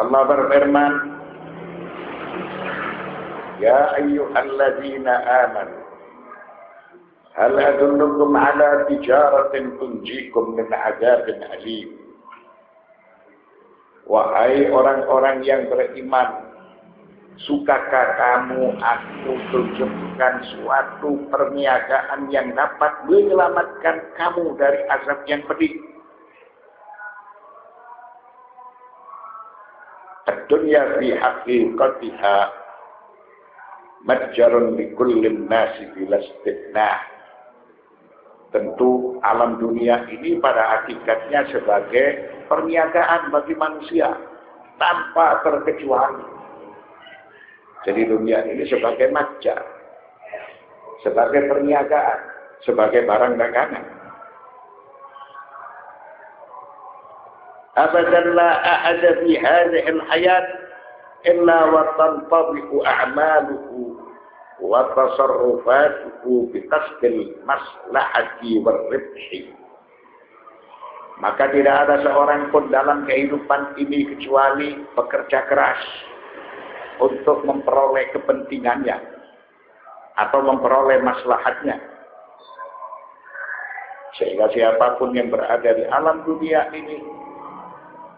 Allah berfirman, Ya ayyuhalladzina amanu hal adullukum ala tijaratin tunjikum min adzabin alim. Wahai orang-orang yang beriman, sukakah kamu aku tunjukkan suatu perniagaan yang dapat menyelamatkan kamu dari azab yang pedih? Ad-dunya fi haqiqatiha matjarun likullin nasi bila istithnah. Tentu alam dunia ini pada hakikatnya sebagai perniagaan bagi manusia tanpa terkecuali. Jadi dunia ini sebagai matjar, sebagai perniagaan, sebagai barang dagangan. Abadan la ahada fi hadhihi al-hayat illa wa tantabiqu a'maluhu wa tasarrufatuhu bi qasdil maslahati war ribhi. Maka tidak ada seorang pun dalam kehidupan ini kecuali bekerja keras untuk memperoleh kepentingannya atau memperoleh maslahatnya. Sehingga siapapun yang berada di alam dunia ini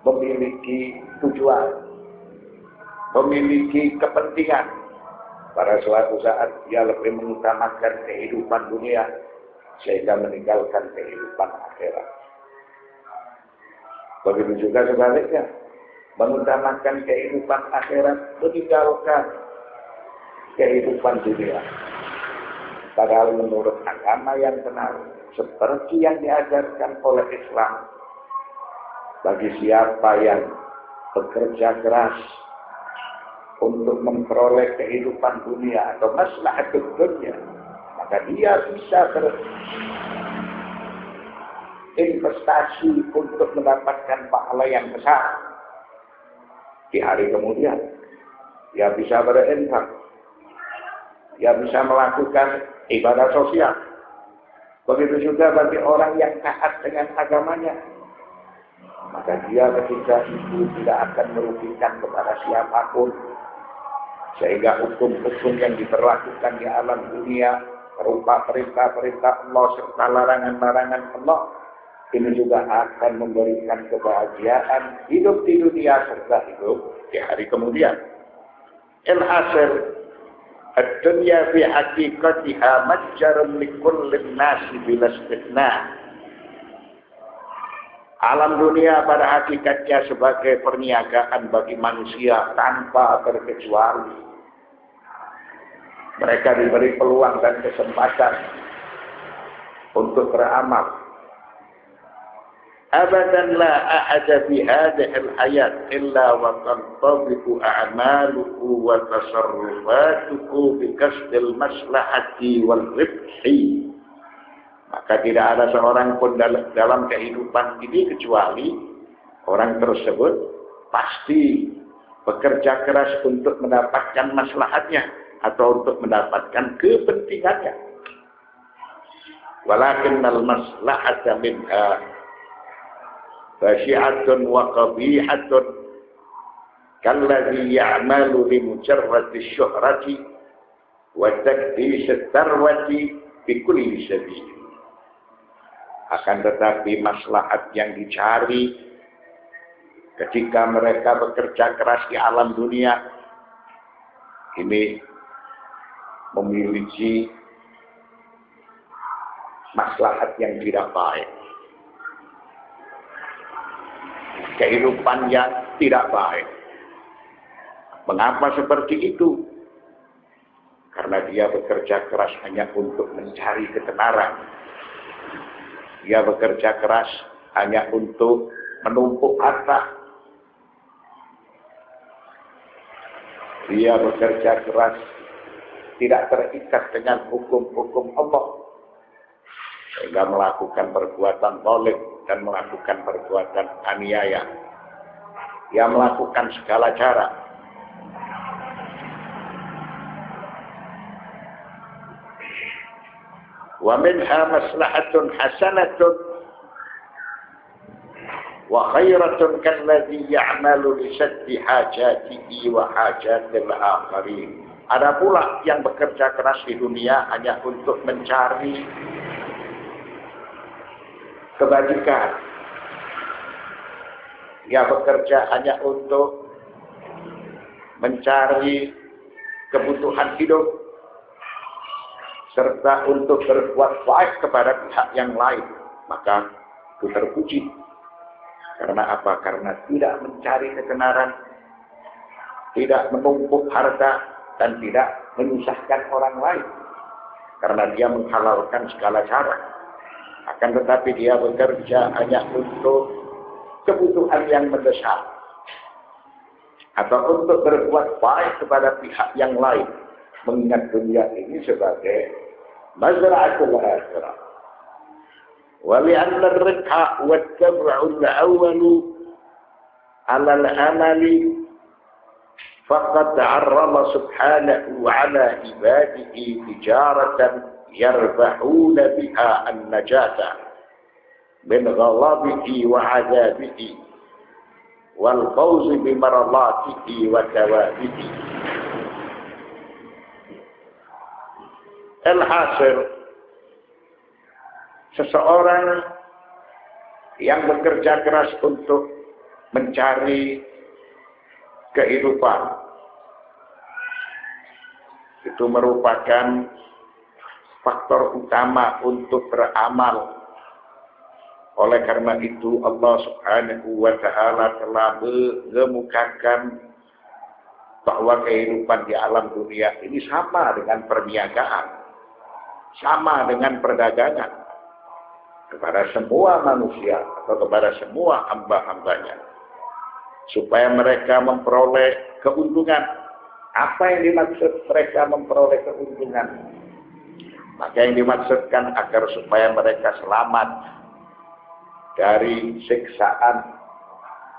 memiliki tujuan, memiliki kepentingan. Pada suatu saat dia lebih mengutamakan kehidupan dunia sehingga meninggalkan kehidupan akhirat. Begitu juga sebaliknya, mengutamakan kehidupan akhirat, meninggalkan kehidupan dunia. Padahal menurut agama yang benar, seperti yang diajarkan oleh Islam, bagi siapa yang bekerja keras untuk memperoleh kehidupan dunia atau maslahat dunia, maka dia bisa berinvestasi untuk mendapatkan pahala yang besar di hari kemudian. Dia bisa berinfak, dia bisa melakukan ibadah sosial. Begitu juga bagi orang yang taat dengan agamanya, maka dia ketika itu tidak akan merugikan kepada siapapun. Sehingga hukum-hukum yang diberlakukan di alam dunia berupa perintah-perintah Allah serta larangan-larangan Allah ini juga akan memberikan kebahagiaan hidup di dunia serta hidup di hari kemudian. Al-hasil, ad-dunya fi haqiqatiha matjarun likullin nasi bila istithnah. Alam dunia pada hakikatnya sebagai perniagaan bagi manusia tanpa terkecuali. Mereka diberi peluang dan kesempatan untuk beramal. Abadan la ahada fi hadhihi al-hayat illa wa tantabiqu a'maluhu wa tasarrufatuhu bi kasdil maslahati wal ribhi. Maka tidak ada seorang pun dalam kehidupan ini kecuali orang tersebut pasti bekerja keras untuk mendapatkan maslahatnya atau untuk mendapatkan kepentingannya. Walakinnal maslahata minha basyi'atun wa qabihatun kalladhi ya'malu li mujarradi syuhrati wa takdis at-tarwati bi kulli sabil. Akan tetapi maslahat yang dicari ketika mereka bekerja keras di alam dunia ini memiliki maslahat yang tidak baik, kehidupan yang tidak baik. Mengapa seperti itu? Karena dia bekerja keras hanya untuk mencari ketenaran. Dia bekerja keras hanya untuk menumpuk harta. Dia bekerja keras tidak terikat dengan hukum-hukum Allah, sehingga melakukan perbuatan zalim dan melakukan perbuatan aniaya. Dia melakukan segala cara wa minha maslahatun hasanatun Wa khairatun kalladzi ya'malu li saddi hajatihi wa hajatil akharin. Ada pula yang bekerja keras di dunia hanya untuk mencari kebajikan. Dia bekerja hanya untuk mencari kebutuhan hidup serta untuk berbuat baik kepada pihak yang lain, maka itu terpuji. Karena apa? Karena tidak mencari ketenaran, tidak menumpuk harta, dan tidak menyusahkan orang lain. Karena dia menghalalkan segala cara. Akan tetapi dia bekerja hanya untuk kebutuhan yang mendesak, atau untuk berbuat baik kepada pihak yang lain, mengingat dunia ini sebagai mazra'atul akhirah. ولأن الربح والتبع الأول على الأمل فقد عرض سبحانه على عباده تجارة يربحون بها النجاة من غضبه وعذابه والفوز بمرضاته وثوابه. Alhasil, seseorang yang bekerja keras untuk mencari kehidupan itu merupakan faktor utama untuk beramal. Oleh karena itu Allah Subhanahu wa Ta'ala telah mengemukakan bahwa kehidupan di alam dunia ini sama dengan perniagaan, sama dengan perdagangan kepada semua manusia atau kepada semua hamba-hambanya, supaya mereka memperoleh keuntungan. Apa yang dimaksud mereka memperoleh keuntungan? Maka yang dimaksudkan agar supaya mereka selamat dari siksaan,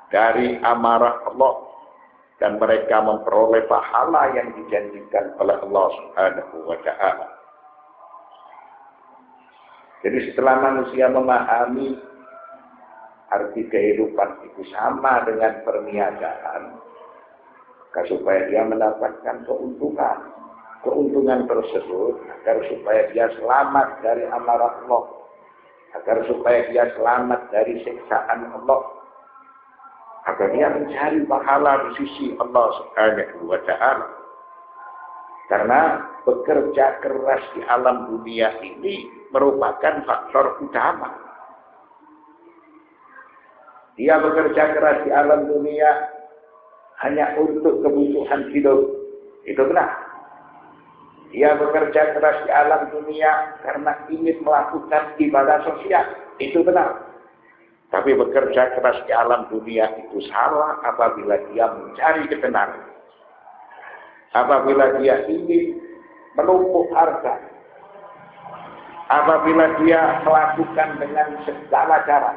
dari amarah Allah, dan mereka memperoleh pahala yang dijanjikan oleh Allah Subhanahu wa Ta'ala. Jadi setelah manusia memahami arti kehidupan itu sama dengan perniagaan, maka supaya dia mendapatkan keuntungan tersebut, agar supaya dia selamat dari amarah Allah, agar supaya dia selamat dari siksaan Allah, agar dia mencari pahala di sisi Allah Subhanahu wa Ta'ala. Karena bekerja keras di alam dunia ini merupakan faktor utama. Dia bekerja keras di alam dunia hanya untuk kebutuhan hidup. Itu benar. Dia bekerja keras di alam dunia karena ingin melakukan ibadah sosial. Itu benar. Tapi bekerja keras di alam dunia itu salah apabila dia mencari ketenaran. Apabila dia ingin menumpuk harta. Apabila dia melakukan dengan segala cara.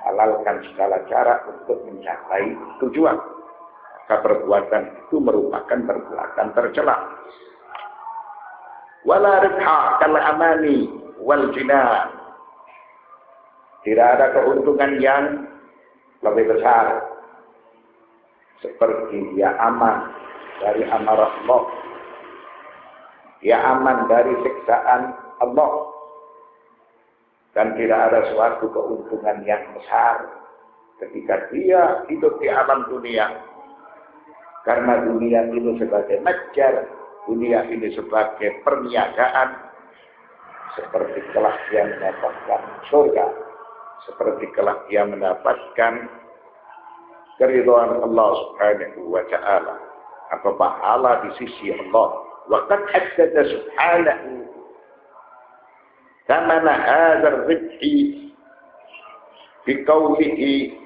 Halalkan segala cara untuk mencapai tujuan. Maka perbuatan itu merupakan perbuatan tercela. Wala ribha kal amani wal jinan. Tidak ada keuntungan yang lebih besar seperti dia aman dari amarah Allah, dia aman dari siksaan Allah, dan tidak ada suatu keuntungan yang besar ketika dia hidup di alam dunia. Karena dunia ini sebagai matjar, dunia ini sebagai perniagaan, seperti kelak dia mendapatkan surga, seperti kelak dia mendapatkan keridhaan Allah Subhanahu wa Ta'ala atau pahala di sisi Allah. Wa qad haddada subhanahu thamana hadha ar-ribhi bi qawlihi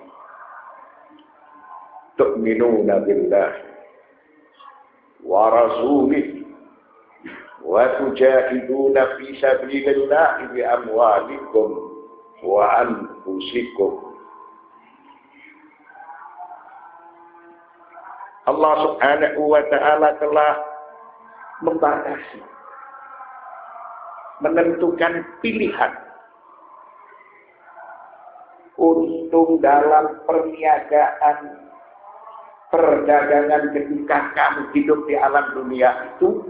tu'minuna billahi wa rasulihi wa tujahiduna fi sabilillahi bi amwalikum wa anfusikum. Allah Subhanahu wa Ta'ala telah membatasi, menentukan pilihan untung dalam perniagaan, perdagangan ketika kamu hidup di alam dunia itu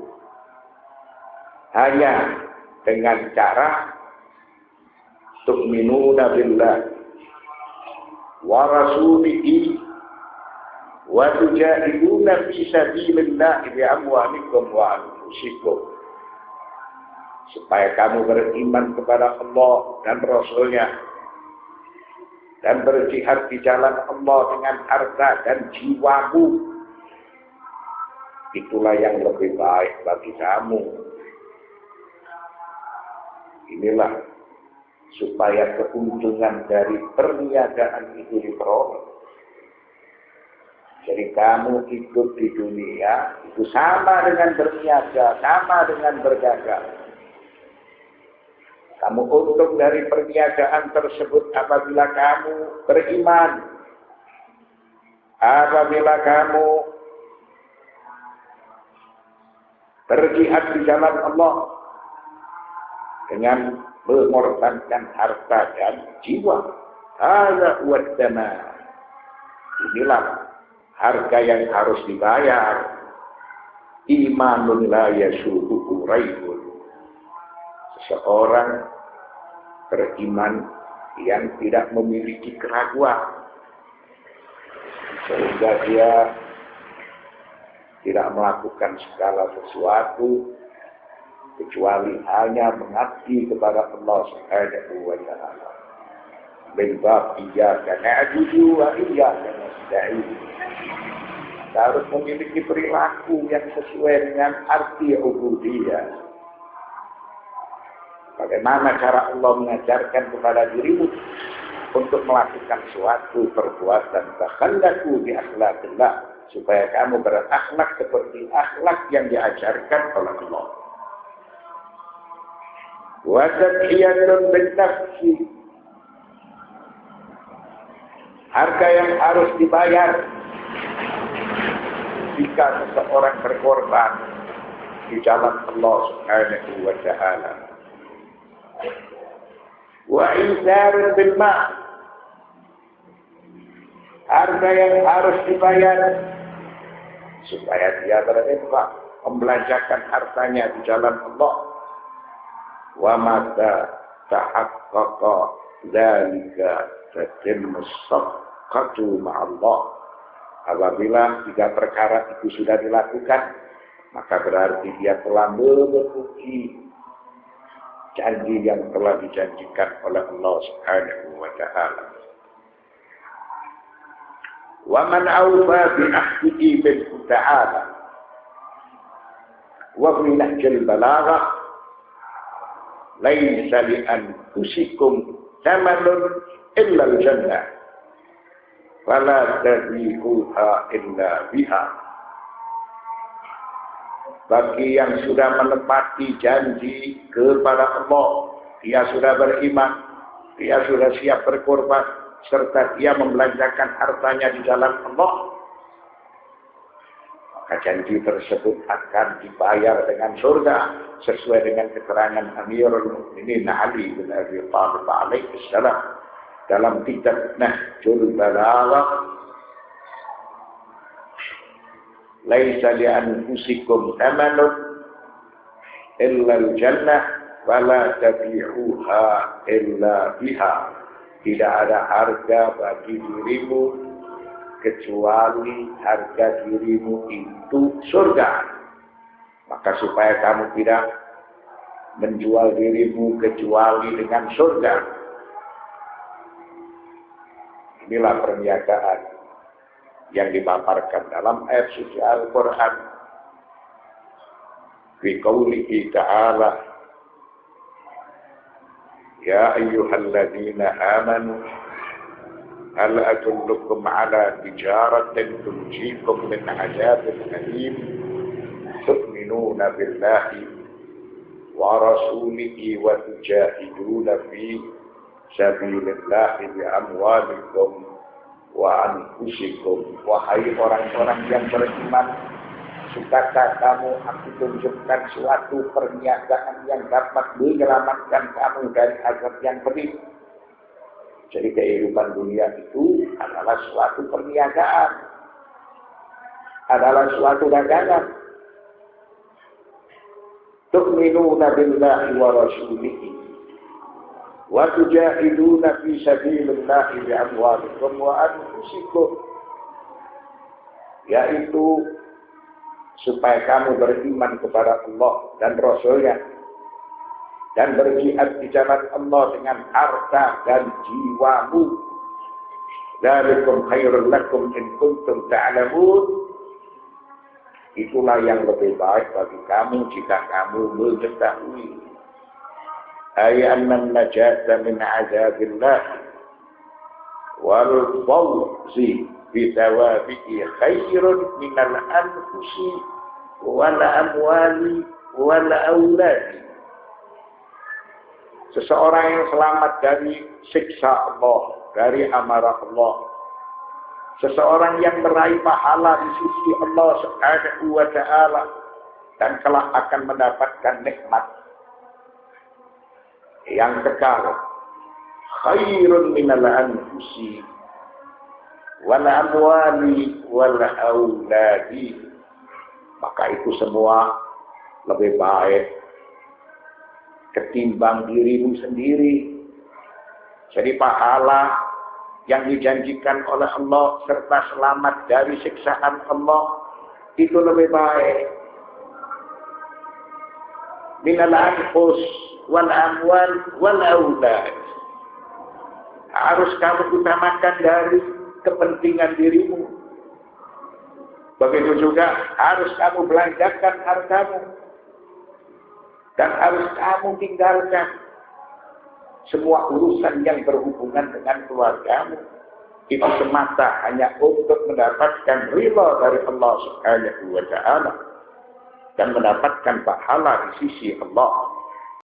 hanya dengan cara tu'minuna billah wa rasulihi wa tujahiduna fi sabilillah bi amwalikum wa anfusikum, supaya kamu beriman kepada Allah dan Rasul-Nya dan berjihad di jalan Allah dengan harta dan jiwamu. Itulah yang lebih baik bagi kamu. Inilah supaya keuntungan dari perniagaan itu diperoleh. Jadi kamu hidup di dunia itu sama dengan berniaga, sama dengan berdagang. Kamu untung dari perniagaan tersebut apabila kamu beriman. Apabila kamu berjihad di jalan Allah dengan mengorbankan harta dan jiwa. Hadza huwa ad-dama. Inilah harga yang harus dibayar. Imanun la yasuhu raibun. Seseorang beriman yang tidak memiliki keraguan, sehingga dia tidak melakukan segala sesuatu kecuali hanya mengabdi kepada Allah Subhanahu wa taala. Min bab iyyaka na'budu wa iyyaka nasta'in. Kita harus memiliki perilaku yang sesuai dengan arti ubudiyah. Bagaimana cara Allah mengajarkan kepada dirimu untuk melakukan suatu perbuatan, takhallaku bi akhlaqillah, supaya kamu berakhlak seperti akhlak yang diajarkan oleh Allah. Wa tadhiyatun bin nafsi. Harga yang harus dibayar jika seseorang berkorban di jalan Allah Subhanahu wa taala. Wa isarun bil ma'. Harga yang harus dibayar supaya dia berinfak, membelanjakan hartanya di jalan Allah. Wa mata tahaqqaqa dzalika tatimmu shafqatu ma'allah. Apabila tiga perkara itu sudah dilakukan, maka berarti dia telah memenuhi janji yang telah dijanjikan oleh Allah Subhanahu wa taala. Wa man awfa bi ahdihi bil ta'ala wa fi nahjil balaghah laysa li anfusikum thamanun illa al-jannah wala tabi'uha illa biha. Bagi yang sudah menepati janji kepada Allah, dia sudah beriman, dia sudah siap berkorban, serta dia membelanjakan hartanya di jalan Allah, maka janji tersebut akan dibayar dengan surga sesuai dengan keterangan Amirul Mukminin Ali bin Abi Thalib alaihi salam dalam kitab Nahjul Balaghah. Laisa li anfusikum thamanun illa al-jannah wa la tabi'uha illa biha. Tidak ada harga bagi dirimu kecuali harga dirimu itu surga. Maka supaya kamu tidak menjual dirimu kecuali dengan surga. Inilah perniagaan yang dipaparkan dalam ayat suci Al-Quran. Fi qawlihi ta'ala, ya ayyuhalladzina amanu hal adullukum ala tijaratin tunjikum min azabin alim tu'minuna billahi wa rasulihi wa tujahiduna fi sabilillahi bi amwalikum wa anfusikum. Wahai orang-orang yang beriman, sudahkah kamu aku tunjukkan suatu perniagaan yang dapat menyelamatkan kamu dari azab yang pedih? Jadi kehidupan dunia itu adalah suatu perniagaan, adalah suatu dagangan. Tu'minuna billahi wa rasulihi wa tujahiduna fi sabilillahi bi amwalikum wa anfusikum, yaitu supaya kamu beriman kepada Allah dan Rasul-Nya dan berjihad di jalan Allah dengan harta dan jiwamu. Dzalikum khairul lakum in kuntum ta'lamun. Itulah yang lebih baik bagi kamu jika kamu mengetahui. Ay anna najata min azabillah wal fawzi bi thawabihi khairun min al anfusi wal amwali wal auladi. Seseorang yang selamat dari siksa Allah, dari amarah Allah, seseorang yang meraih pahala di sisi Allah Subhanahu wa Ta'ala dan kelak akan mendapatkan nikmat yang kekal, khairun minal anfusi wal amwali wal auladi, maka itu semua lebih baik ketimbang dirimu sendiri. Jadi pahala yang dijanjikan oleh Allah serta selamat dari siksaan Allah itu lebih baik. Minal anfus wal amwal wal aulad. Harus kamu utamakan dari kepentingan dirimu. Begitu juga harus kamu belanjakan hartamu. Dan harus kamu tinggalkan semua urusan yang berhubungan dengan keluargamu. Itu semata hanya untuk mendapatkan ridha dari Allah Subhanahu wa Ta'ala dan mendapatkan pahala di sisi Allah.